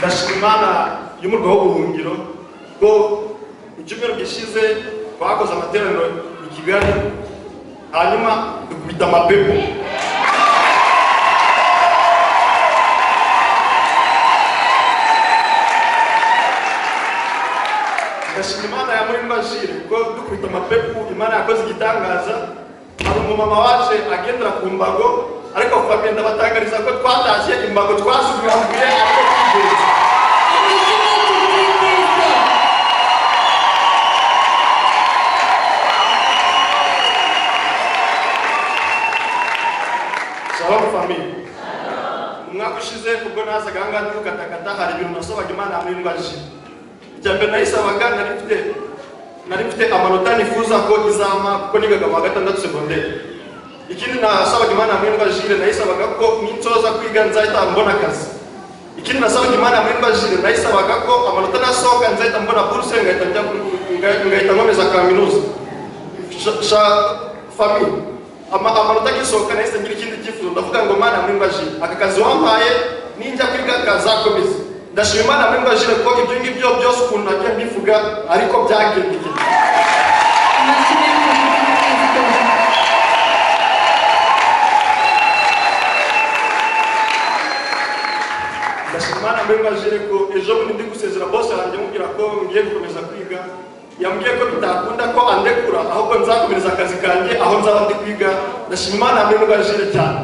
ndashimana y'umurwa w'ubuhungiro ko icyumweru gishize twakoze amateraniro i Kigali hanyuma dukubita amapepo. Ndashima Imana ya muri Mbashire ko dukubita amapepo Imana yakoze igitangaza. Hari umumama waje agendera ku mbago ariko kwagenda batangariza ko twatashye imbago twasubiye ariko twigeze. Shalom famille. Umwaka ushize ubwo nazaga ngaha tukatakata hari ibintu nasobaga Imana muri Mbashire. Icyambere nayisabaga nari mfite amanota nifuza ko izama kuko nigaga mu gatandatu secondaire. Ikindi nasabaga Imana muri Mbashire nayisabaga ko ninsoza kwiga nzahita mbona akazi. Ikindi nasabaga Imana muri Mbashire nayisabaga ko amanota nasohoka nzahita mbona bourse ngahita nkomeza kaminuza. Famille amanota gisohoka nahise ngira ikindi cyifuzo ndavuga ngo Imana muri Mbashire aka kazi wampaye ninjya kwiga kazakomeza. Ndashima Imana muri Mbashire ko ibyo ngibyo byose ukuntu nagiye mbivuga ariko byagendeye. Ndashima Imana muri Mbashire ko ejo bundi ndi gusezera boss wanjye mubwira ko ngiye gukomeza kwiga. Yambwiye ko bitakunda ko andekura ahubwo nzakomereza akazi kanjye aho nzaba ndi kwiga. Ndashima Imana muri Mbashire cyane.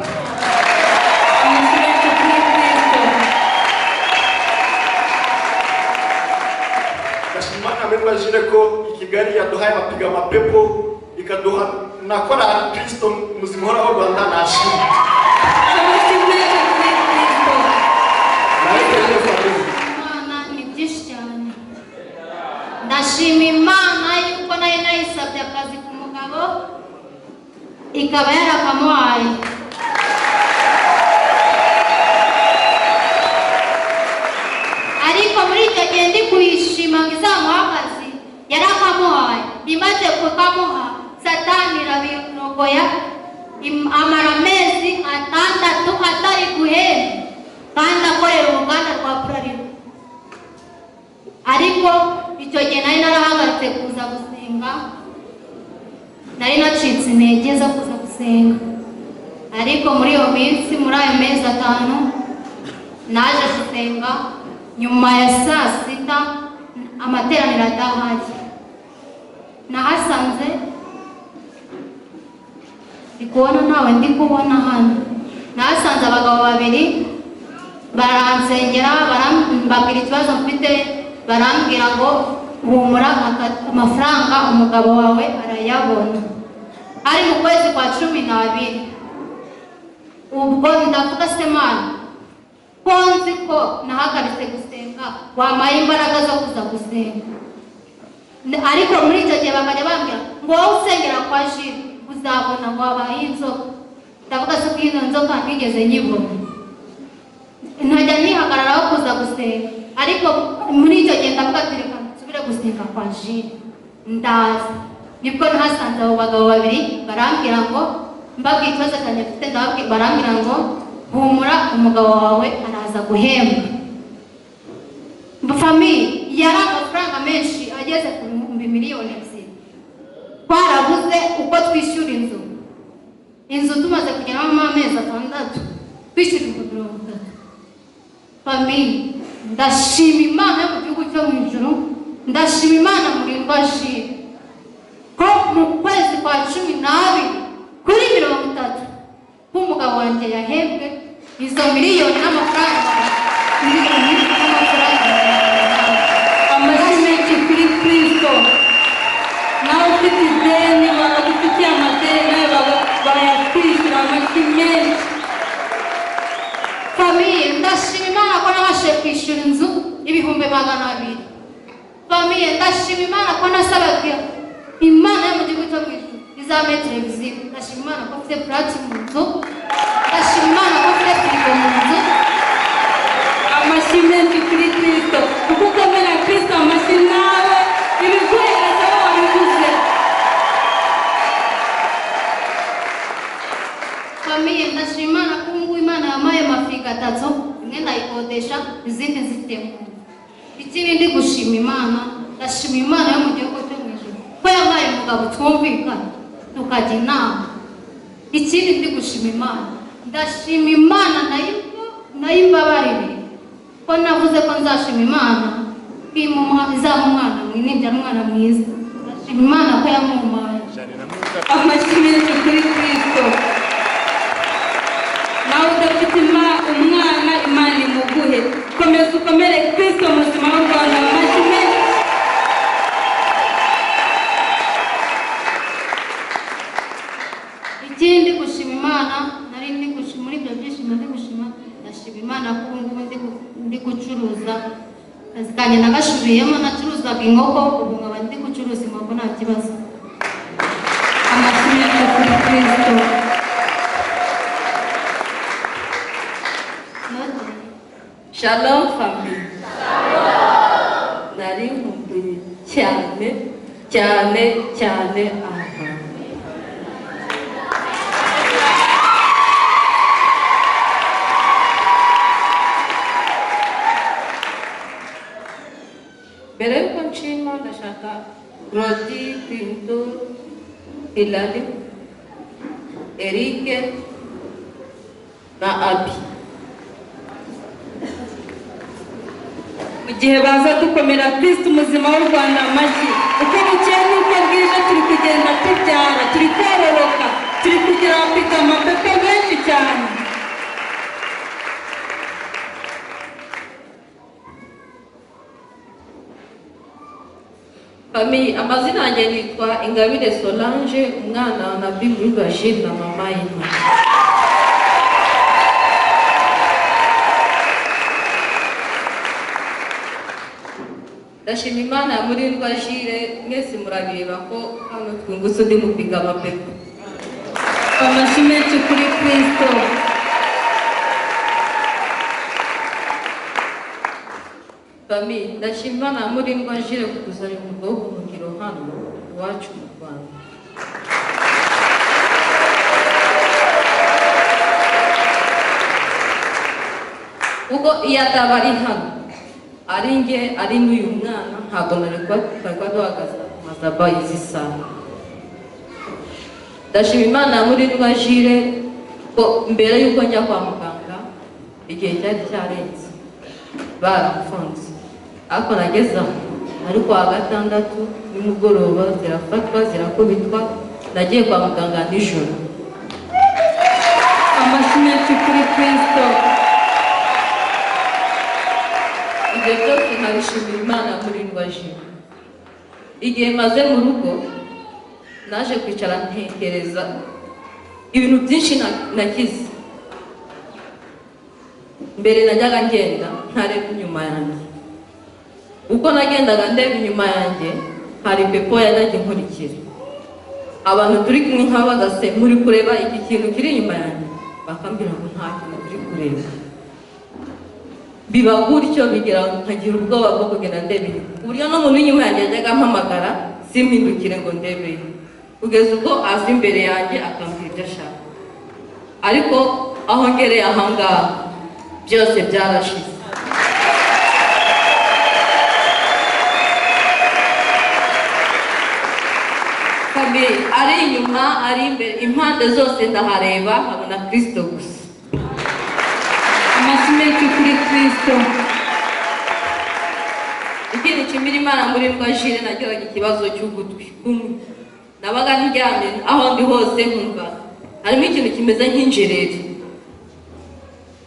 Mbashire ko Kigali yaduhaye amapiga amapepo ikaduha nakora Kristo muzima hora wa Rwanda nashimye. Imana ni byinshi cyane. Ndashima Imana yuko nayo nayisabye akazi ku mugabo ikaba yarakamuhaye. Ariko muri icyo gihe ndi kuyishima ngo izamuha akazi yarakamuhaye. Imaze kukamuha Satani irabirogoya amara amezi 6 atari guhemba kandi akorera uruganda rwa Bralirwa. Ariko icyo gihe nari narahagaritse kuza gusenga, nari nacitse intege zo kuza gusenga. Ariko muri iyo minsi muri ayo mezi 5 naje gusenga. Nyuma ya saa 6 amateraniro adahari nahasanze ndikubona nawe ndi kubona hano. Nahasanze abagabo babiri baransengera barambwira ikibazo mfite, barambwira ngo humura amafaranga umugabo wawe arayabona. Ari mu kwezi kwa 12 ubwo ndavuga se Mana konzi ko nahagaritse gusenga wamaye imbaraga zo kuza gusenga. Ariko muri icyo gihe bakajya bambwira ngo wowe usengera kwa Jiri uzabona ngo wabaye inzoka. Ndavuga se ko ino nzoka ntigeze nyibona, ntajya nihagararaho kuza gusenga. Ariko muri icyo gihe ndavuga ati reka nsubire gusenga kwa Jiri. Ndaza nibwo nahasanze abo bagabo babiri barambwira ngo mbabwira ikibazo cyanjye mfite, barambwira ngo humura umugabo wawe araza guhemba. Famille yari amafaranga menshi ageze ku 2 miliyoni. Twarabuze uko twishyura inzu tumaze kugeramo amezi 6 twishyura 30. Famille ndashima Imana mu gihugu cyo mu ijuru, ndashima Imana muri Mbashire ko mu kwezi kwa 12 kuri 30 umugabo wanjye yahembwe izo miliyoni n'amafaranga. Amashimenti kuri Kristo. Nawe ufite ideni bagufitiye amadeni bayakwishyura amashimenti. Famille ndashima Imana ko nabashije kwishyura inzu 200,000. Famille ndashima Imana ko nasabaga Imana yo mu gihugu cyo mu ijuru izame televiziyo. Ndashima Imana ko mfite plate mu nzu. Ndashima Imana ko mfite firigo mu nzu. Amashimenti kuri Kristo. Kuko ukomera Kristo amashyi nawe ibiguhereza aho wabiguze. Famille ndashima Imana ko Imana yamaye amafirigo 3 imwe ndayikora gukodesha izindi zifite mu nzu. Ikindi ndi gushima Imana, ndashima Imana yo mu gihugu cyo mu ijuru ko yabaye umugabo twumvikana tukajya inama. Ikindi ndi gushima Imana, ndashima Imana nayo imbabarire ko navuze ko nzashima Imana izaba umwana mwinibya umwana mwiza. Ndashima Imana ko yamumpaye. Amashyi menshi kuri Kristo. Nawe udafite umwana Imana imuguhe. Komeza ukomere Kristo muzima w'u Rwanda. Amashyi menshi. Ikindi gushima Imana, nari ndi gushima muri ibyo byishimo ndi gushima, ndashima Imana ko ubu ngubu ndi gucuruza akazi kanjye nagashubiyemo, nacuruzaga inkoko, ubu nkaba ndi gucuruza inkoko nta kibazo. Amashyi menshi kuri Kristo. Shalom family. Nari nkumbuye cyane aha. Mbere yuko nshima ndashaka Rodi, Pinto, Hilali, Erike na Abi. Mu gihe baza dukomera Kristo muzima w'u Rwanda amashyi. Uko bukeye n'uko bwije turi kugenda tubyara, turi kororoka, turi kugira abafite amapepe menshi cyane. Famille, amazina yanjye nitwa Ingabire Solange, umwana wa Nabi Bashir na mama Ina. Ndashima Imana ya Murindwa Jire, mwese murabireba ko hano twungutse undi mupiga amapepo. Amashyi menshi kuri Kristo. Famille, ndashima Imana ya Murindwa Jire kutuzanira umurwa w'ubuhungiro hano iwacu mu Rwanda. Ubwo iyo ataba ari hano, ari nge, ari n'uyu mwana, ntabwo nari kuba duhagaze ku mazaba y'izi saha. Ndashima Imana ya Murindwa Jire ko mbere y'uko njya kwa muganga igihe cyari cyarenze barafunze, ariko nageze aho ari kuwa gatandatu nimugoroba zirafatwa zirakubitwa, nagiye kwa muganga nijoro. Amashyi menshi kuri Kristo. Ibyo byose nkabishimira Imana ya Murindwa Jire. Igihe maze mu rugo naje kwicara ntekereza ibintu byinshi nagize. Mbere najyaga ngenda ntareba inyuma yanjye, uko nagendaga ndeba inyuma yanjye hari pepo yajyaga inkurikira. Abantu turi kumwe nk'abagase muri kureba iki kintu kiri inyuma yanjye, bakambwira ngo nta kintu turi kureba. Biba gutyo bigera nkagira ubwoba bwo kugenda ndeba inyuma, ku buryo n'umuntu w'inyuma yanjye yajyaga ampamagara simpindukire ngo ndebe, kugeza ubwo aza imbere yanjye akambwira ibyo ashaka. Ariko aho ngereye ahangaha byose byarashize. Ari inyuma ari imbere, impande zose ndahareba nkabona Kristo gusa. Amashyi menshi kuri Kristo. Ikindi nshimira Imana Murindwa Jire, nagiraga ikibazo cy'ugutwi kumwe, nabaga ndyamye aho ndi hose nkumva harimo ikintu kimeze nk'injereri.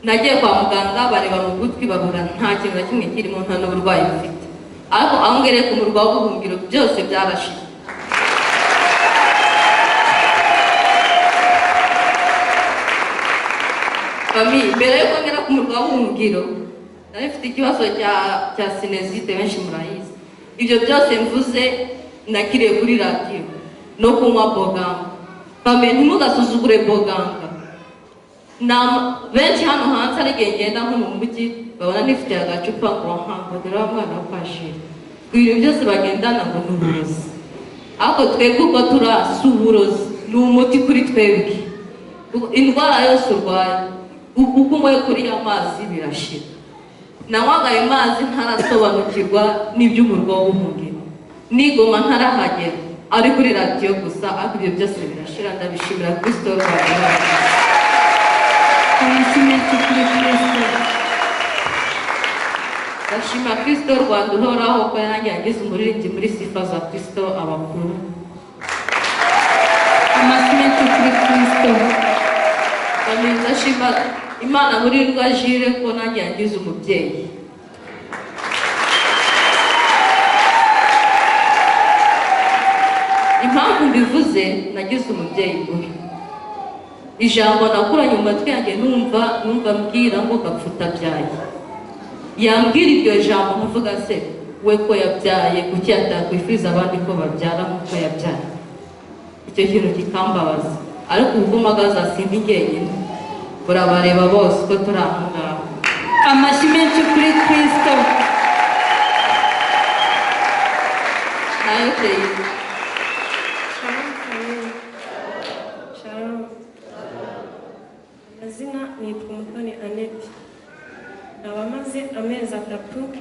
Nagiye kwa muganga bareba mu gutwi babura nta kintu na kimwe kirimo, nta n'uburwayi mfite, ariko aho ngereye ku murwa w'ubuhungiro byose byarashize. Mbere yuko ngera ku murwa w'ubuhungiro nari mfite ikibazo cya sinezite, benshi murayizi. Ibyo byose mvuze nakiriye kuri radiyo no kunywa boganga. Ntimugasuzugure boganga. Benshi hano hanze ari igihe ngenda nko mu mujyi babona nifite agacupa ngo dore wa mwana wo kwa Jire. Ibintu byose bagendana ngo ni uburozi, ariko twebwe uko turasi uburozi ni umuti kuri twebwe. Indwara yose urwaye uko unyweye kuri ya mazi birashira. nanywaga ayo mazi ntarasobanukirwa n'iby'umurwa w'umugeni, nigoma ntarahagera, ari kuri radiyo gusa, ariko ibyo byose birashira. Ndabishimira Kristo Rwanda. Ndashima Kristo Rwanda uhoraho ko yanjye yagize umuririmbyi muri sifa za Kristo abakuru. Amasimenti kuri Kristo. Ndashima Imana muri Rwa Jire ko nanjye yagize umubyeyi. Impamvu mbivuze nagize umubyeyi mubi, ijambo nakuranye mu matwi yanjye numva mbwira ngo gapfuta byaye, yambwira iryo jambo nkavuga se we ko yabyaye kuki atakwifuriza abandi ko babyara nk'uko yabyaye. Icyo kintu kikambabaza, ariko ubwo mpagaze simbi jyenyine, urabareba bose ko turi aho ngaho. Amashyi menshi kuri Kristo. nayo teye. Amazina nitwa Mutoni Annette, abamaze amezi 3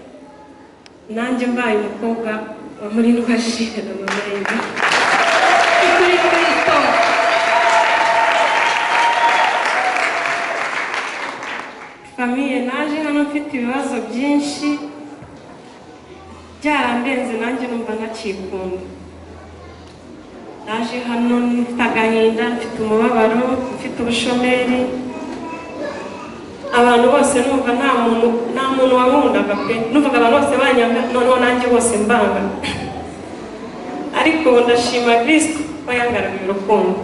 nanjye mbaye umukobwa wa Murindwa Jire na mama Eva. Kuri Kristo. Famiye naje hano mfite ibibazo byinshi byarandenze, nanjye numva ntakikunda. Naje hano mfite agahinda, mfite umubabaro, mfite ubushomeri, abantu bose numva nta muntu wankundaga pe, numvaga abantu bose banyanga, noneho nanjye bose mbanga. Ariko ndashima Kristo ko yangaragaye urukundo.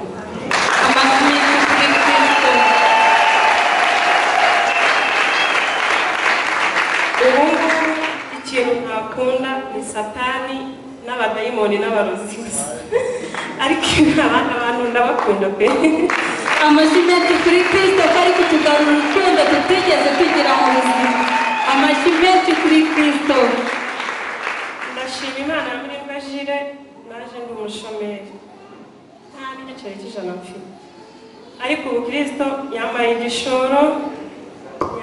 Amasimenti kuri Kristo. Ubu ikintu ntakunda ni Satani n'abadayimoni n'abarozi gusa, ariko abandi abantu ndabakunda pe. Amasimenti kuri Kristo kari kutugarura urukundo tutigeze tugira mu buzima. Amasimenti kuri Kristo. Ndashima Imana ya Murindwa Jire, naje ndi umushomeri, nta n'igiceri cy'ijana mfite, ariko ubu Kristo yambaye igishoro,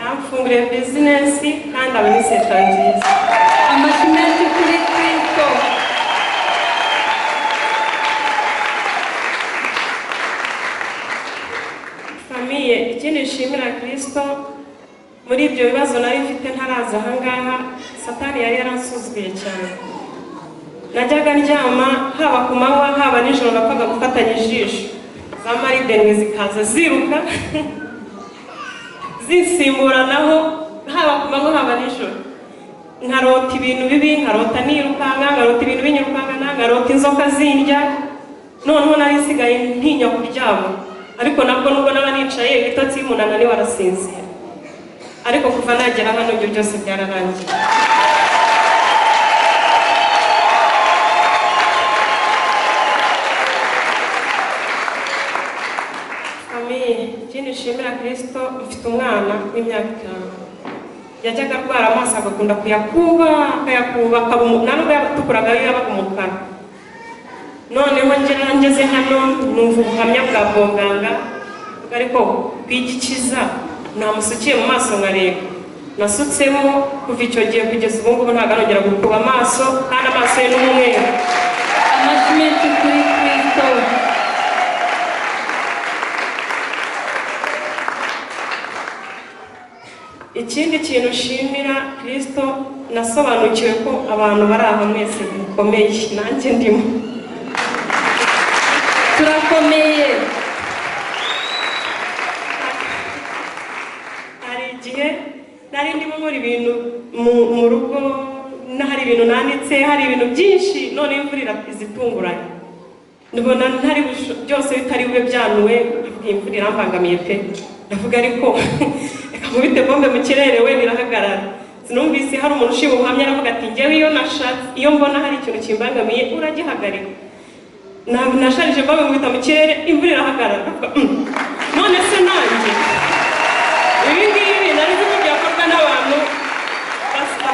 yamfunguriye bizinesi kandi aba ni seta nziza. Amasimenti kuri Kristo. Famiye, ikindi nshimira Kristo, muri ibyo bibazo nari mfite ntaraza aha ngaha, Satani yari yaransuzuguye cyane. Najyaga ndyama haba ku manywa haba nijoro, napfaga gufatanya ijisho, za marideni zikaza ziruka zinsimburanaho, haba ku manywa haba nijoro. Nkarota ibintu bibi, nkarota nirukanka, nkarota ibintu binyirukanga, nkarota inzoka zindya. Noneho nari nsigaye ntinya kuryama, ariko nabwo nubwo naba nicaye ibitotsi y'umunana niwe arasinzira. Ariko kuva nagera hano ibyo byose byararangiye. Ikindi nshimira Kristo, mfite umwana w'imyaka 5. Yajyaga arwara amaso agakunda kuyakuba nubwo yabatukuraga yabaga umukara. Noneho ngeze hano numva ubuhamya bwa muganga, ariko kwigikiza namusukiye mu maso nkareba, nasutsemo kuva icyo gihe kugeza ubu ngubu ntabwo arongera gukuba amaso, kandi amaso ye n'umweru. Amasimenti kuri Kristo. Ikindi kintu nshimira Kristo, nasobanukiwe ko abantu bari aha mwese mukomeye, nanjye ndimo. Turakomeye. Hari igihe nari ndimo nkora ibintu mu rugo, hari ibintu nanditse, hari ibintu byinshi, none imvura izitunguranye, ndabona ntari byose bitari bube byanuwe, imvura irambangamiye pe. Ndavuga ariko nkubite bombe mu kirere we birahagarara. Sinumvise hari umuntu ushima ubuhamya aravuga ati njyewe iyo mbona hari ikintu kimbangamiye uragihagarika. Nasharije bombe nkubita mu kirere, imvura irahagarara. None se nanjye ibi ngibi nari nzi ko byakorwa n'abantu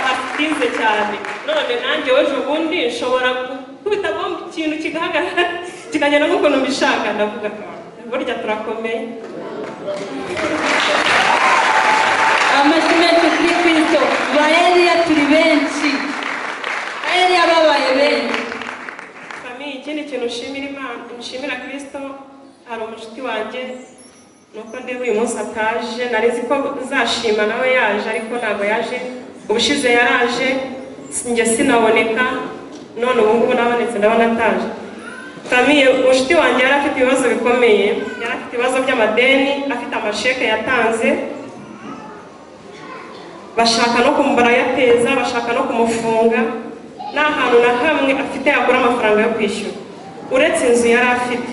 basize cyane, none nanjye weje ubundi nshobora gukubita bombe ikintu kigahagarara kikagenda nk'ukuntu mbishaka. Ndavuga burya turakomeye. Amasimenti kuri Kristo. nshimira Kristo, hari umushuti wanjye nuko ndeba uyu munsi ataje, narizi ko uzashima nawe yaje ariko ntabwo yaje, ubushize yaraje njye sinaboneka, none ubu ngubu nabonetse ndabona ataje. Famiye, umushuti wanjye yari afite ibibazo bikomeye, yari afite ibibazo by'amadeni, afite amasheke yatanze, bashaka no barayateza, bashaka no kumufunga, nta hantu na hamwe afite yakura amafaranga yo kwishyura uretse inzu yari afite.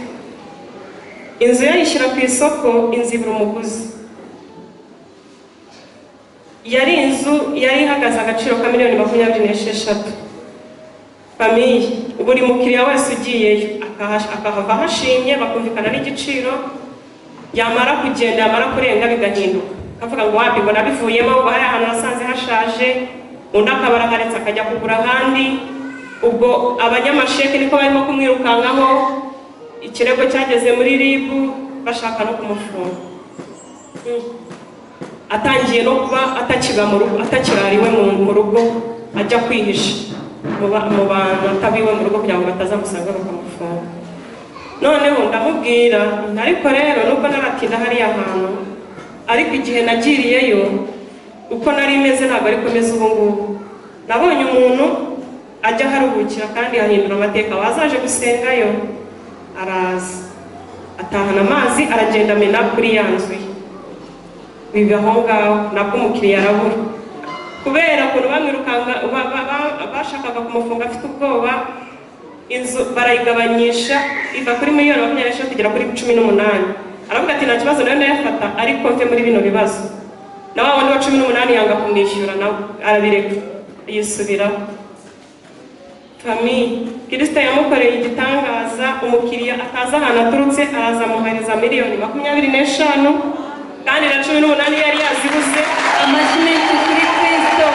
Inzu yayishyira ku isoko, inzu ibura umuguzi. Yari inzu yari ihagaze agaciro ka miliyoni 26. Famiye, buri mukiriya wese ugiyeyo akahava hashimye, bakumvikana n'igiciro, yamara kugenda yamara kurenga bigahinduka, akavuga ngo wapi bona bivuyemo, ngo hari ahantu hasanze hashaje, undi akabara haretse akajya kugura ahandi. Ubwo abanyamasheke niko barimo kumwirukangaho, ikirego cyageze muri RIB bashaka no kumufunga. Atangiye no kuba atakiba mu rugo, atakirariwe mu rugo, ajya kwihisha mu bantu atabiwe mu rugo kugira ngo batazamusanga bakamufunga. Noneho ndamubwira, ariko rero nubwo naratinda hariya hantu, ariko igihe nagiriyeyo uko nari meze ntabwo ariko meze ubu ngubu. Nabonye umuntu ajya haruhukira kandi ahindura amateka, wazaje gusengayo araza atahana amazi aragenda amena kuri ya nzu ye. Biba aho ngaho nabwo umukiriya arabura, kubera ukuntu bamwirukanga bashakaga kumufunga afite ubwoba. Inzu barayigabanyisha iva kuri miliyoni 26 kugera kuri 18. Aravuga ati nta kibazo nayo ndayafata ariko mve muri bino bibazo. Na wa wundi wa 18 yanga kumwishyura, nawe arabireka yisubiraho. Famiye, Kristo yamukoreye igitangaza, umukiriya ataza ahantu aturutse araza amuhereza miliyoni 25 kandi na 18 yari yazibuze. Amashimwe kuri Kristo.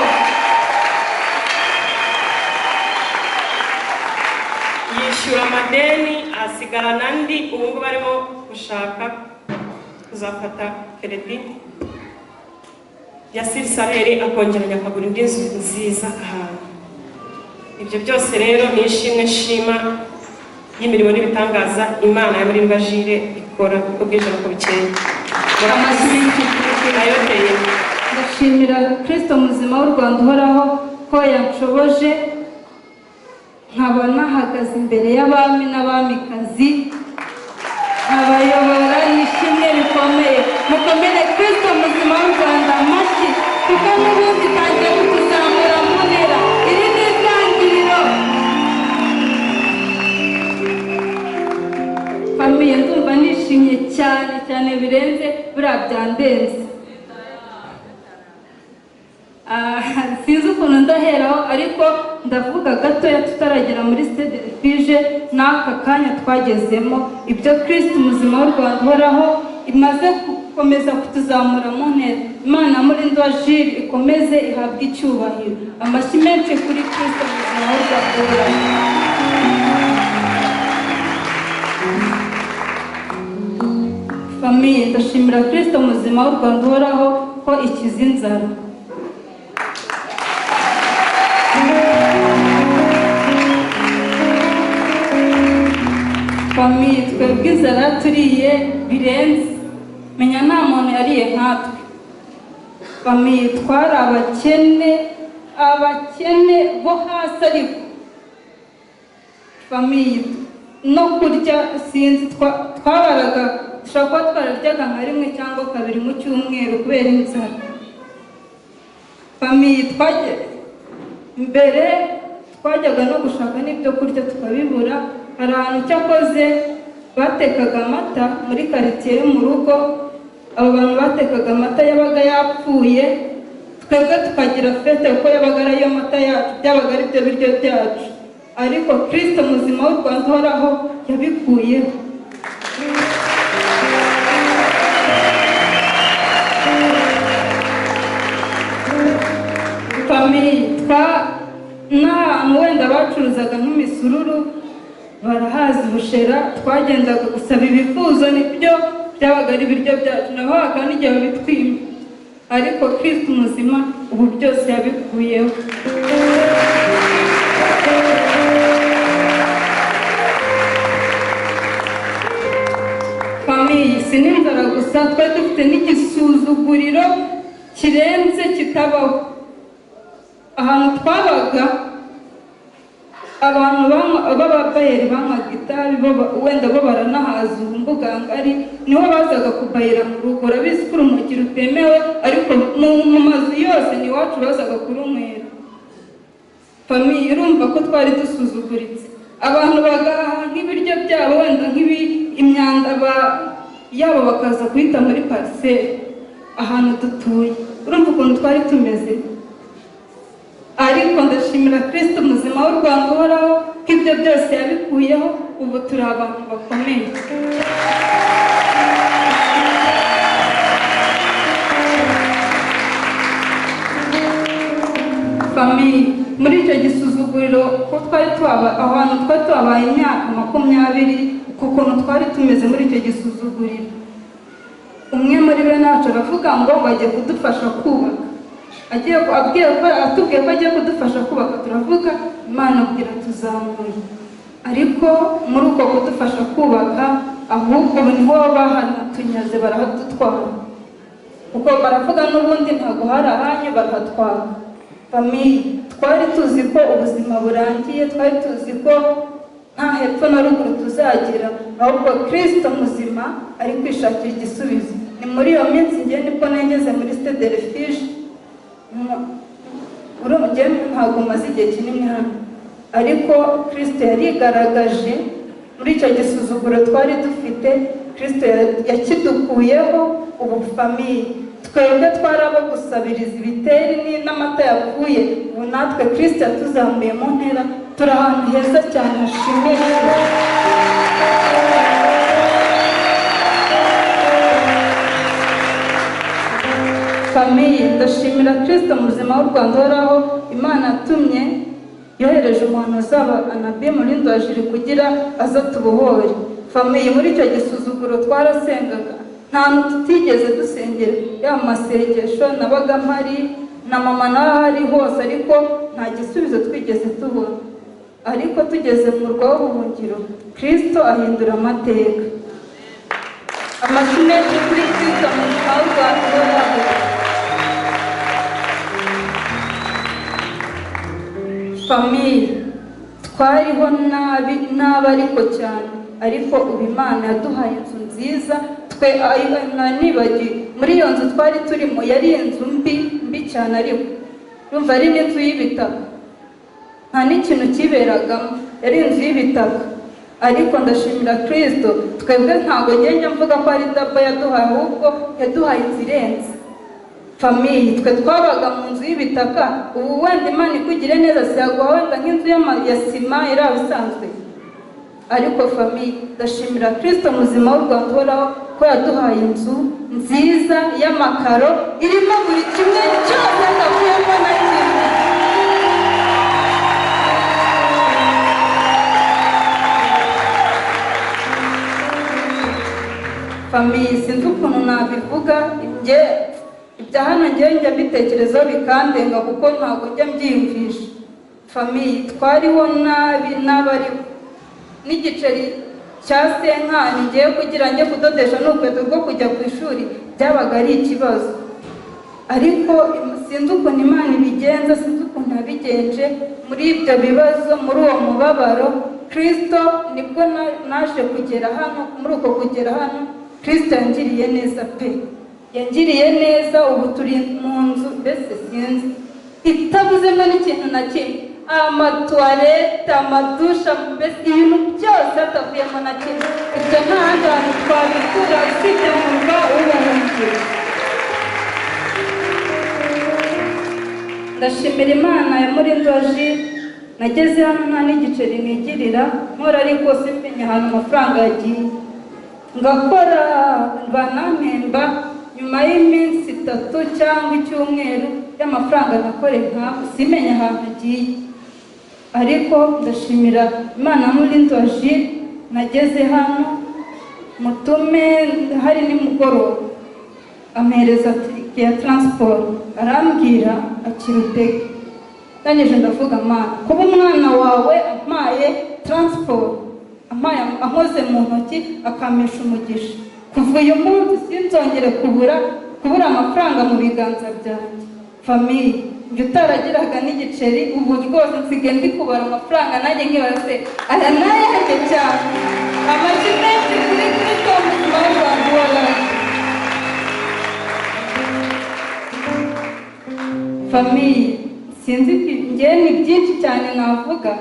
Yishyura amadeni asigarana andi, ubu ngubu barimo gushaka kuzafata kredi ya sirisalere akongeranya akagura indi nzu nziza ahantu. Ibyo byose rero ni ishimwe nshima y'imirimo n'ibitangaza Imana ya Murindwa Jire ikora uko bwije no bukeye. Ndashimira Kristo muzima w'u Rwanda uhoraho ko yanshoboje nkaba nahagaze imbere y'abami n'abamikazi abayobora. Nishimye bikomeye, mukomere Kristo muzima w'u Rwanda amashyi, kuko n'ubundi tangiye kutuzamura mu ntera. Iri ni itangiriro. Famiye, ndumva nishimye cyane cyane birenze buriya byandenze. Sinzi ukuntu ndaheraho, ariko ndavuga gatoya tutaragera muri stade refuge n'aka kanya twagezemo, ibyo Kristo muzima w'u Rwanda uhoraho imaze gukomeza kutuzamura mu ntera. Imana Murindwa Jire ikomeze ihabwe icyubahiro. Amashyi menshi kuri Kristo muzima w'u Rwanda uhoraho. Famiye, ndashimira Kristo muzima w'u Rwanda uhoraho ko ikiza inzara. Famiye, twebwe inzara turiye birenze, menya nta muntu yariye nkatwe. Famiye, twari abakene bo hasi, ariko famiye no kurya sinzi twabaraga, dushobora kuba twararyaga nka 1 cyangwa 2 mu cyumweru kubera inzara. Famiye, mbere twajyaga no gushaka n'ibyo kurya tukabibura. Hari ahantu cyakoze batekaga amata muri quartier yo mu rugo, abo bantu batekaga amata yabaga yapfuye, twebwe tukagira fete kuko yabaga ari yo mata yacu, byabaga ari byo biryo byacu. Ariko Kristo muzima w'u Rwanda uhoraho yabikuyeho. Famiye, n'ahantu wenda bacuruzaga nk'imisururu barahazi Bushera, twagendaga gusaba ibifuzo, nibyo byabaga ari ibiryo byacu, naho hakaba n'igihe babitwima. Ariko Kristo muzima ubu byose yabikuyeho. si n'inzara gusa, twari dufite n'igisuzuguriro kirenze kitabaho. Ahantu twabaga abantu b'ababayeri banywaga itabi, wenda bo baranahaza umbuga ngari, niho bazaga kubayira mu rugo. Urabizi ko urumogi rutemewe, ariko mu mazu yose ni iwacu bazaga kurunywera. Famiye, urumva ko twari dusuzuguritse. Abantu bagaha nk'ibiryo byabo, wenda imyanda yabo bakaza kuhita muri pariseri ahantu dutuye. Urumva ukuntu twari tumeze. Ariko ndashimira Kristo muzima w'u Rwanda uhoraho ko ibyo byose yabikuyeho, ubu turi abantu bakomeye. Famiye, muri icyo gisuzuguriro ko twari ahantu twari tubabaye imyaka 20, kukuntu twari tumeze muri icyo gisuzuguriro, umwe muri bene wacu aravuga ngo bagiye kudufasha kubaka. Atubwiye ko agiye kudufasha kubaka, turavuga Imana abwira tuzamuye. Ariko muri uko kudufasha kubaka, ahubwo niho bahanatunyaze, barahadutwara. Kuko baravuga n'ubundi ntabwo hari ahanyu, barahatwara. Famiye, twari tuzi ko ubuzima burangiye, twari tuzi ko nta hepfo na ruguru tuzagira, ahubwo Kristo muzima ari kwishakira igisubizo. Ni muri iyo minsi ngiye nibwo nageze muri Stade de Refuge. Ntabwo maze igihe kinini hano, ariko Kristo yarigaragaje muri icyo gisuzuguro twari dufite. Kristo yakidukuyeho. Ubu famiye, twebwe twari abo gusabiriza ibiteri n'amata yapfuye, ubu natwe Kristo yatuzamuye mu ntera, turi ahantu heza cyane hashimishije. Famiye, ndashimira Kristo muzima w'u Rwanda uhoraho, Imana yatumye yohereje umuhanuzi Anabi Mulindo wa Jiri kugira aza tubohore. Famiye, muri icyo gisuzuguro twarasengaga, nta hantu tutigeze dusengera, yaba masengesho nabaga mpari na mama naho hari hose, ariko nta gisubizo twigeze tubona. Ariko tugeze mu murwa w'ubuhungiro, Kristo ahindura amateka. Amashyi menshi kuri Kristo muzima w'u Rwanda uhoraho. Famiye, twariho nabi ariko cyane, ariko ubu Imana yaduhaye inzu nziza. Nibagiwe muri iyo nzu twari turimo, yari inzu mbi cyane, ariko yumva ari n'inzu y'ibitaka, nta n'ikintu kiberagamo, yari inzu y'ibitaka. Ariko ndashimira Kristo, twebwe ntabwo ngenda mvuga ko ari daba yaduhaye, ahubwo yaduhaye inzu irenze. Famiye, twe twabaga mu nzu y'ibitaka, ubu wenda Imana ikugire neza siyaguha wenda nk'inzu ya sima iraba isanzwe. Ariko famiye, ndashimira Kristo muzima w'u Rwanda uhoraho ko yaduhaye inzu nziza y'amakaro, irimo buri kimwe cyose ndavuyemo na kimwe. Famiye, sinzi ukuntu nabivuga, ibya hano njya mbitekerezaho bikandenga, kuko ntabwo njya mbyiyumvisha. Famiye, twariho nabi n'abariho. N'igiceri cya senkani ngiye kugira njye kudodesha n'urukweto rwo kujya ku ishuri byabaga ari ikibazo. Ariko sinzi ukuntu Imana ibigenza, sinzi ukuntu yabigenje muri ibyo bibazo, muri uwo mubabaro. Kristo nibwo naje kugera hano. Muri uko kugera hano, Kristo yangiriye neza pe, yangiriye neza. Ubu turi mu nzu mbese sinzi itabuzemo n'ikintu na kimwe, amatuwarete, amadusha, mbese ibintu byose hatavuyemo na kimwe. Ibyo nta handi hantu twabikura usibye mu murwa w'ubuhungiro. Ndashimira Imana ya Mulindo wa Jiri. Nageze hano nta n'igiceri nigirira, nkora ariko simenya ahantu amafaranga yagiye. Ngakora banampemba nyuma y'iminsi 3 cyangwa icyumweru y'amafaranga nakoreye ntabwo simenya ahantu agiye. Ariko ndashimira Imana ya Mulindo wa Jiri. Nageze hano mutume hari nimugoroba, ampereza tike ya transport, arambwira akirutege. Nanjye ndavuga Mana, kuba umwana wawe ampaye transport, ampaye ahoze mu ntoki, akamesha umugisha. kuva uyu munsi sinzongere kubura amafaranga mu biganza byanjye. Famiye, njye utaragiraga n'igiceri, ubu rwose nsigaye ndi kubara amafaranga nanjye nkibaza se aya nayanjye cyane. Amashyi menshi kuri Kristo ubuzima bw'abantu bose. Famiye, sinzi njye ni byinshi cyane navuga,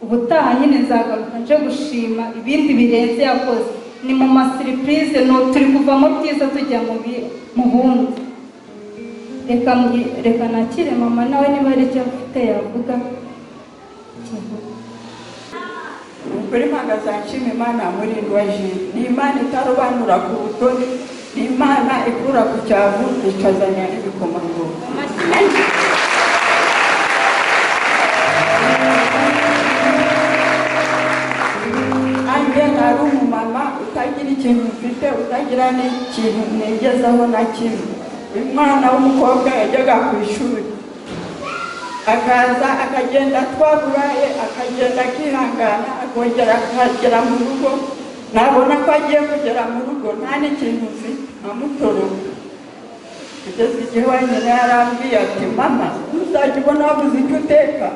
ubutaha nyine nzagaruka nje gushima ibindi birenze yakoze. Ni mu masiripurize, turi kuva mu byiza tujya mu bundi. Reka nakire mama nawe niba ari icyo afite yavuga. Ukuri mpagaze nshima Imana Murindwa Jules. Ni Imana itarobanura ku butoni, ni Imana ikura ku cyavu ikazanya n'ibikomangoma. Anjye nari umumama utagira ikintu mfite, utagira n'ikintu negezaho na kimwe. Umwana w'umukobwa yajyaga ku ishuri akaza akagenda twaburaye, akagenda akihangana, akongera akagera mu rugo, nabona ko agiye kugera mu rugo nta n'ikintu mfite nkamutoroka. Kugeza igihe wenyine yarambwiye ati mama ntuzajya ubona wabuze icyo uteka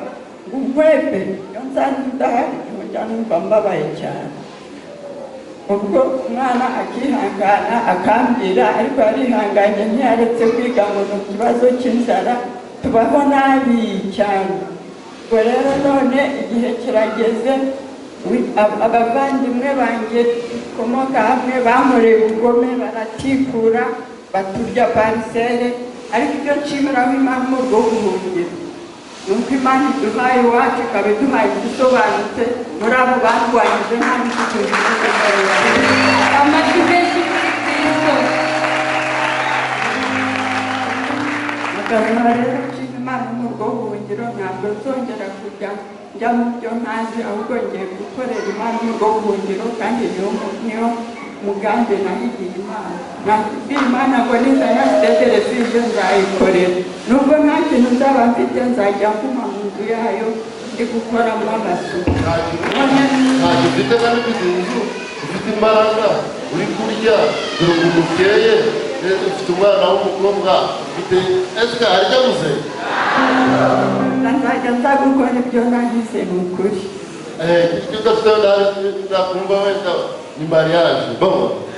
ngo unkwepe, iyo nsanze udahari njya numva mbabaye cyane. Ubwo umwana akihangana akambwira, ariko yarihanganye ntiyaretse kwiga ngo ni ikibazo cy'inzara, tubaho nabi cyane. Ubwo rero none igihe kirageze, abavandimwe banjye dukomoka hamwe bankoreye ubugome, baratikura baturya parisere, ariko ibyo nshimiraho Imana mu bwo guhungira nuko Imana iduhaye iwacu, ikaba iduhaye igisobanutse muri abo barwanyije nta n'igiceri. Amashyi menshi kuri Kristo. Muganga rero nshima Imana mu bwo buhungiro, ntabwo nzongera kujya njya mu byo ntazi, ahubwo ngiye gukorera Imana mu bwo buhungiro, kandi niyo mugambi nahigiye Imana. Nabwiye Imana ngo nizana televiziyo nzayikorera, nubwo nta kintu nzaba mfite nzajya nkuma mu nzu yayo ndi gukoramo amasuku. Ntacyo ufite kandi ufite inzu, ufite imbaraga, uri kurya, dore ukuntu ukeye, ufite umwana w'umukobwa, ufite esika haryabuze. Nzajya nza gukora ibyo nahize ni ukuri. Icyo udafite ndakumva wenda ni mariage, bon.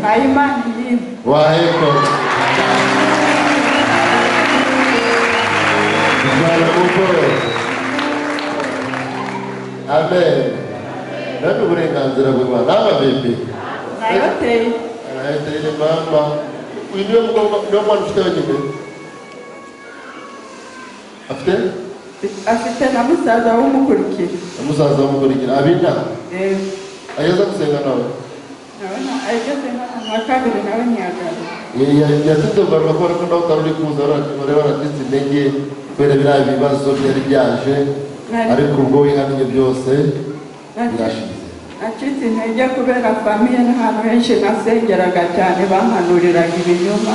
Nta Imana iyindi. Waheko. Amen. Nani uburenganzira bw'Imana n'ababebe. Nayoteye. Nayoteye mama. Uyu niwe mwana ufite wenyine? Afite na musaza w'umukurikira. Musaza w'umukurikira abina? Ageze gusenga nawe? Nabona ageze nka kabiri nawe ntiyagaruka. Yatinze kugaruka kubera ko nawe utari uri kuza bari barateze intege kubera biriya bibazo byari byaje, ariko ubwo wihaniye byose birashize. Nacitse intege kubera famiye n'ahantu henshi nasengeraga cyane bampanuriraga ibinyoma,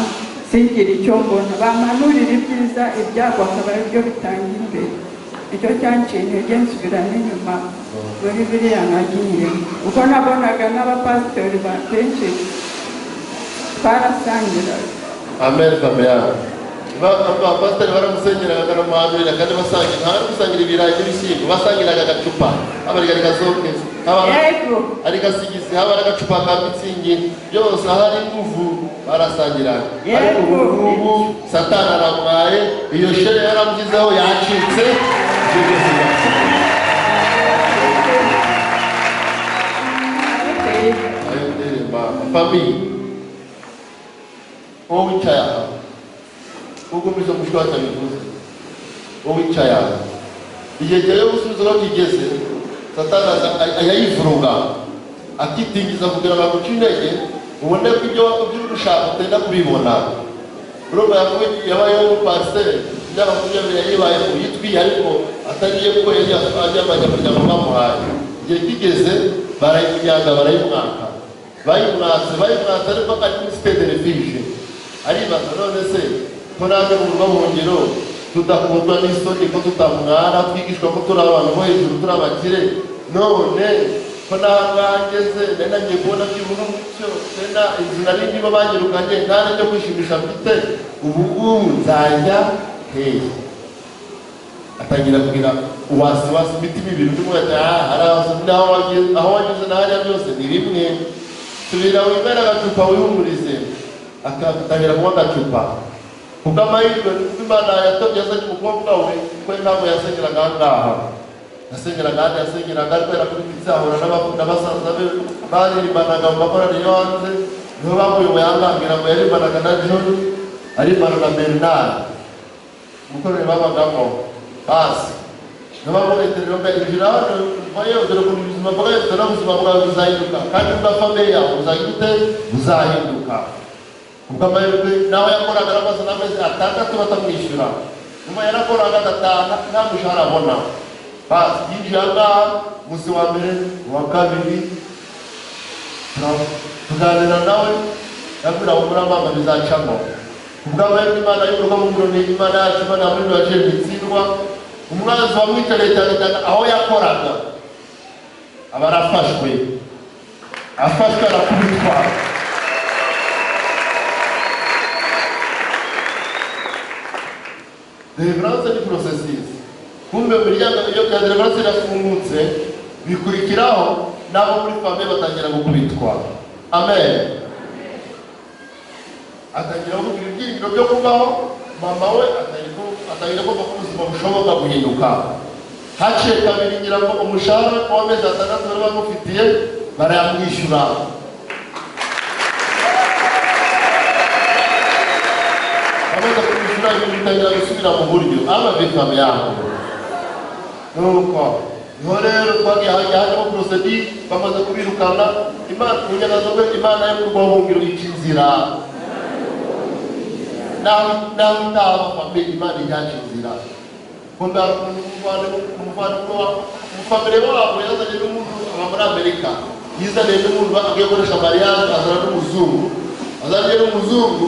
singire icyo mbona. Bampanurira ibyiza, ibyago akaba ari byo bitanga imbere. Icyo cyanciye intege nsubirana inyuma muri biriya nagiyemo. Ubwo nabonaga n'abapasitori benshi twarasangiraga. Amen famiya. Abapasitori baramusengeraga baramuhanurira kandi basangira, nta gusangira ibirayi n'ibishyimbo, basangiraga agacupa, haba ari gasoke, haba ari gasigisi, haba ari agacupa ka mitsingi, byose ahari inguvu barasangiraga. Ariko ubu Satani aramwaye, iyo shere yaramugizeho yacitse, ibyo byose ayo ndirimba famiye. Wowe wicaye aha ubwo muri zo mushwata bivuze, wowe wicaye aha igihe cyawe gusubiza aho kigeze, Satani ayayivuruga akitingiza kugira ngo aguce intege, ubone ko ibyo uri gushaka utenda kubibona. Urumva yabayeho umupasiteri imyaka 20 yayibayeho yitwiye, ariko atariye ko yari ajyamanya kugira ngo bamuhaye. Igihe kigeze barayimujyana barayimwaka, bayimwatse ariko ari muri sitade refuge. Aribaza none se ko naje mu buhungiro tudakundwa n'isoni, ko tutamwara, twigishwa ko turi abantu bo hejuru, turi abakire, none ko nabangeze nenda ngiye kubona by'ubu cyo nenda izina rindi babanyirukanye nta cyo kwishimisha mfite ubu nzajya hehe atangira kugira wasi imitima ibintu ndimo haraza aho wageze n'ahariya byose ni rimwe tubira wibera agacupa wihumurize akatangira kunywa agacupa kuko amahirwe Imana yatabye yazanye umukobwa we kuko ntabwo yasengeraga ahangaha yasengeraga ahandi yasengeraga ariko yarakubitse ahura n'abasaza be baririmbanaga mu makorari yo hanze niho bamuyoboye ahangambira ngo yaririmbanaga na John arimbana na Bernard umukorere babagamo basi n'abamureterero mbe injira hano mbaye dore ko ubuzima bwawe dore ubuzima bwawe buzahinduka kandi ubwafameye yawe uzahite buzahinduka ubwo amahirwe nawe yakoraga n'amaze n'amezi 6 batamwishyura nyuma yarakoraga agatanga nta mushahara abona basi yinjiye ahangaha umunsi wa mbere uwa kabiri tuganira nawe yabwira ngo muri amama bizacamo ubwo amahirwe Imana y'urugo mu muriro Imana yacu Imana muri waje bitsindwa umwanzi wamwicariye cyane cyane aho yakoraga abarafashwe afashwe arakubitwa deliverance ni processes kumbe umuryango iyo bya deliverance irafungutse bikurikiraho nabo muri famille batangira gukubitwa amen atangira kugira ibyiringiro byo kubaho mama we atangira kumva ko ubuzima bushoboka guhinduka haciye kabiri ngira ngo umushahara w'amezi 6 bari bamufitiye barayamwishyura amaze kumwishyura bitangira gusubira mu buryo amabifame yaho nuko niho rero twagiye hajyamo procedi bamaze kubirukana Imana unyagazo bwe Imana yo kubahungiro icinzira nawe ntaba famille Imana ijyacinzira kumbe umufamile wabo yazanye n'umuntu aba muri Amerika yizaniye n'umuntu agiye gukoresha mariage azana n'umuzungu azanye n'umuzungu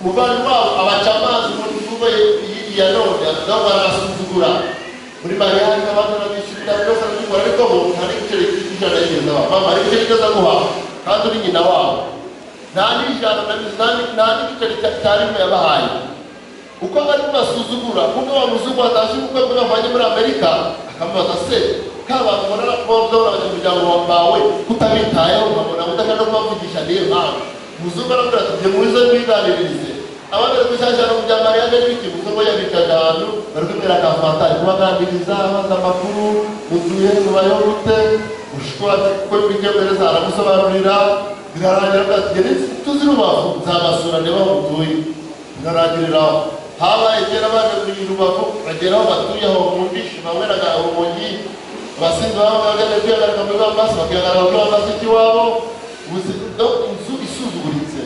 muvandi wabo abaca amazi mu mvugo ya none nabo barasuzugura muri mariage abantu babishyurira byose arabikora ariko bo hari igiceri cy'ijana y'igeza mama hari igiceri cy'igeza guha kandi uri nyina wabo nta n'ijana na mizani nta n'igiceri cya rimwe yabahaye uko bari kubasuzugura kuko wa muzungu atashye ubukwe bwe bavanye muri Amerika akamubaza se k'abantu ubona b'abanyamuryango bawe kutabitayeho ukabona udashaka no kubavugisha niyo mpamvu muzungu arabwira ati jye muze mwiganiririze abandi bari kwishyashyana mu bya mariage n'ibiki muzungu yabicaje ahantu bari kwimera akafanta ari kubaganiriza abaza amakuru mutuye mubayeho gute ushobora kuko ibikemereza aramusobanurira birarangira ati tuzi Rubavu nzabasura niba mutuye birarangiriraho habaye kera abana muri Rubavu bageraho batuye aho bumvishe banyweraga urumogi abasinzi babo bagana kwihagarika muri bambasi bakihagarika muri bambasi ikiwabo inzu isuzuguritse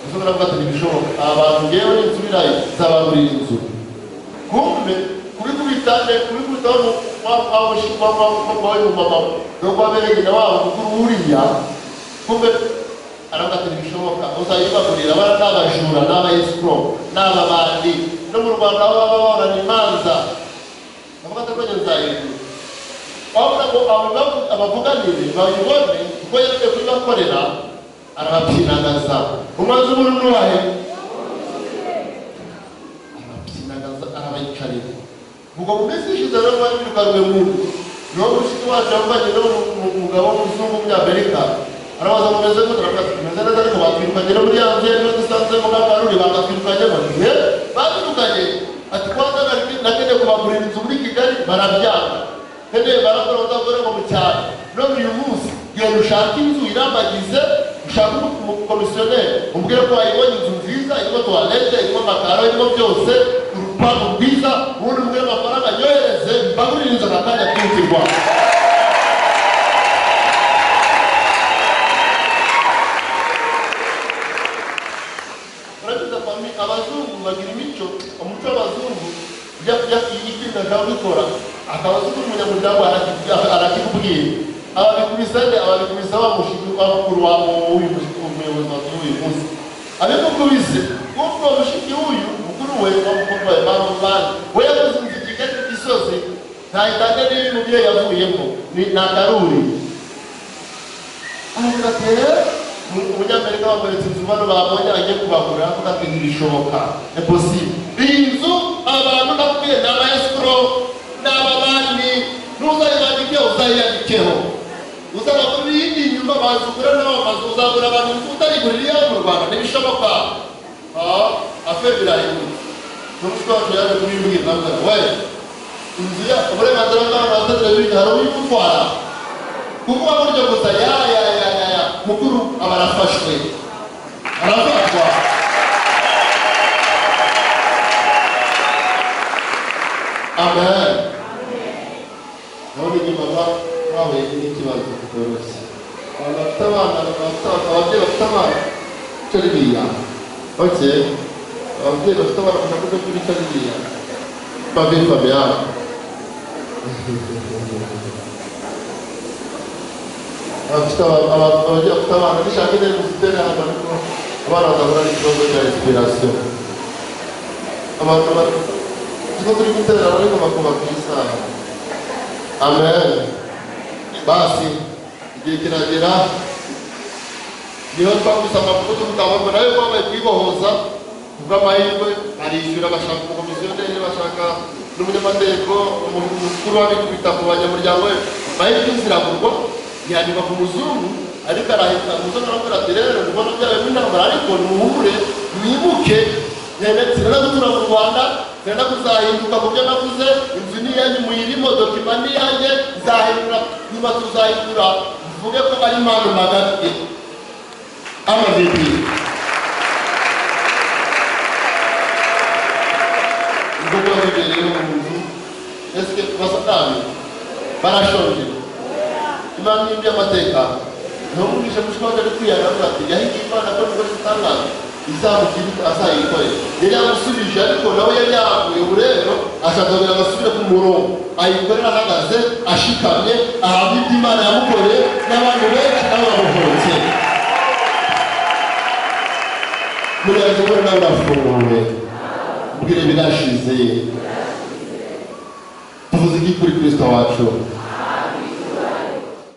uzobera bwate ntibishoboka abantu ngewe n'insubirayo zabagurira inzu kumbe kubikubitaho wawe mu mama no kwabereye na wabo mukuru wuriya kumbe arabwate ntibishoboka uzayibagurira abana n'abajura n'abayesipro n'ababandi no mu Rwanda aho baba bahorana imanza bavuga ko nzayigura wabona ngo abavuganire bayibone kuko yagiye kubibakorera arabapyinagaza umwanzi ubura n'uwahe arabapyinagaza arabayicarira ubwo mu minsi ishize rero bari birukanwe muntu niwo mushiki wacu yavuganye n'umugabo w'umuzungu w'umunyamerika arabaza ngo meze gute aravuga ati tumeze neza ariko batwirukanye no muri ya nzu niyo dusanze mu Kakaruri bagatwirukanye batiye batwirukanye ati kwanza nakeneye kubagurira inzu muri Kigali barabyanga keneye barakora bazakore ngo mu cyaro none uyu munsi genda ushaka inzu irambagize ushaka umukomisiyoneri umbwire ko wayibonye inzu nziza irimo tuwarete irimo amakaro irimo byose urupangu rwiza ubundi mbwire amafaranga nyohereze mbagurire inzu akakanya kwihutirwa abazungu bagira imico umuco w'abazungu ikintu ashaka gukora akabaza ko umunyamuryango arakikubwira ababikubisa bamushikirwa mukuru wa umuyobozi w'uyu munsi abikubise kuko mushiki w'uyu mukuru we wamukobwa we bamuvanye we yakoze inzu Kigali Gisozi ntahitanye n'ibintu bye yavuyemo ni Akaruri aravuga ati umunyamerika bamweretse inzu bano babonye agiye kubagurira avuga ati ntibishoboka impossible. Iyi nzu abantu nakubwiye ni abayesikoro n'ababandi ntuzayibandike uzayiyandikeho uzaba muri iyi nyuma bazugura n'abamazu uzagura abantu inzu utarigurira iyo mu Rwanda ntibishoboka. Affaire birahindutse n'umuswa wacu yaje kubibwira navuga we inzu ya uburenganzira bw'abantu batazira bibiri hari ubimutwara kuvuga buryo gusa ya mukuru aba arafashwe arafatwa. Amen. None nyuma bahuye n'ikibazo kitoroshye. Abantu bafite abana ababyeyi bafite abana icyo ririya ababyeyi bafite abana bashaka kuri icyo ririya famille ababyeyi bafite abana bishaka neza gusitera abantu abana bagahura n'ikibazo cya respiration. Abantu ikigo turi guterera ariko bakubaka ku isaha. Amen. Basi igihe kiragera niho twagusa amakuru tukabona nayo babaye kwibohoza kubw'amahirwe arishyura bashaka komisiyoneri bashaka n'umunyamategeko umukuru w'abikubita ku banyamuryango we bahita ziragurwa yanyuma ku muzungu ariko arahita umuzungu aravuga ati rero ndibona byabaye n'intambara ariko nimuhure mwibuke nzira gutura mu Rwanda nzira kuzahinduka mu byo navuze inzu niyanyu muyirimo dokima niyanjye nzahindura nyuma tuzahindura mvuge ko ari impano magari amabibi ubwo babibereye mu nzu ese basatani barashonje imana y'ibyo amateka ntumugishe mushobora ari kwiyana ati yahigiye imana ko nibwo zitangaza izamukiri azayikorera yari yamusubije ariko nawe yari yaguye ubu rero ashaka kugira ngo asubire ku murongo ayikorera ahagaze ashikamye ahabwa ibyo imana yamukoreye n'abantu benshi n'abamuhotse muraje muri nawe urafunguwe ubwire birashize tuvuze iki kuri Kristo wacu